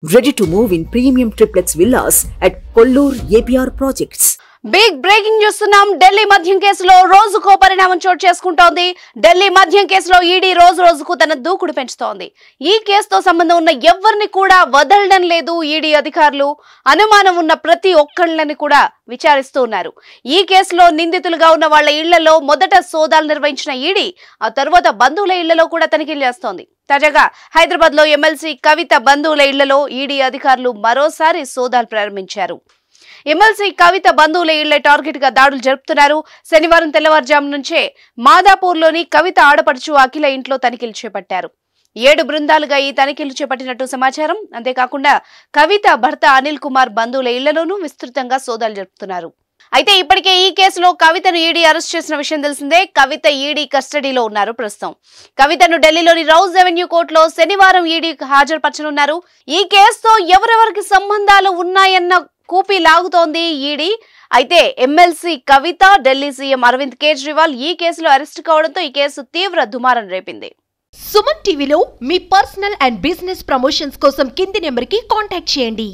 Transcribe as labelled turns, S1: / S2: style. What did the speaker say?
S1: Ready to move in premium triplex villas at Kollur APR Projects.
S2: Big breaking చూస్తున్నాం. ఢిల్లీ మద్యం కేసులో రోజుకో పరిణామం చోటు చేసుకుంటోంది. ఢిల్లీ మద్యం కేసులో ఈడీ రోజు రోజుకు తన దూకుడు పెంచుతోంది. ఈ కేసుతో సంబంధం ఉన్న ఎవరిని కూడా వదలడం లేదు. ఈడీ అధికారులు అనుమానం ఉన్న ప్రతి ఒక్కళ్ళని కూడా విచారిస్తూ ఉన్నారు. ఈ కేసులో నిందితులుగా ఉన్న వాళ్ళ ఇళ్లలో మొదట సోదాలు నిర్వహించిన ఈడీ ఆ తర్వాత బంధువుల ఇళ్లలో కూడా తనిఖీలు చేస్తోంది. తాజాగా హైదరాబాద్ లో ఎమ్మెల్సీ కవిత బంధువుల ఇళ్లలో ఈడీ అధికారులు మరోసారి సోదాలు ప్రారంభించారు. ఎమ్మెల్సీ కవిత బంధువుల ఇళ్ల టార్గెట్ గా దాడులు జరుపుతున్నారు. శనివారం తెల్లవారుజాము నుంచే మాదాపూర్లోని కవిత ఆడపడుచు అఖిల ఇంట్లో తనిఖీలు చేపట్టారు. 7 బృందాలుగా ఈ తనిఖీలు చేపట్టినట్టు సమాచారం. అంతేకాకుండా కవిత భర్త అనిల్ కుమార్ బంధువుల ఇళ్లలోనూ విస్తృతంగా సోదాలు జరుపుతున్నారు. అయితే ఇప్పటికే ఈ కేసులో కవితను ఈడీ అరెస్ట్ చేసిన విషయం తెలిసిందే. కవిత ఈడీ కస్టడీలో ఉన్నారు. ప్రస్తుతం కవితను ఢిల్లీలోని రౌజ్ అవెన్యూ కోర్టులో శనివారం ఈడీకి హాజరుపరచనున్నారు. ఈ కేసుతో ఎవరెవరికి సంబంధాలు ఉన్నాయన్న కూపీ లాగుతోంది ఈడీ. అయితే ఎమ్మెల్సీ కవిత, ఢిల్లీ సీఎం అరవింద్ కేజ్రీవాల్ ఈ కేసులో అరెస్ట్ కావడంతో ఈ కేసు తీవ్ర దుమారం రేపింది.
S3: సుమన్ టీవీలో మీ పర్సనల్ అండ్ బిజినెస్ ప్రమోషన్స్ కోసం కింది నెంబర్కి కాంటాక్ట్ చేయండి.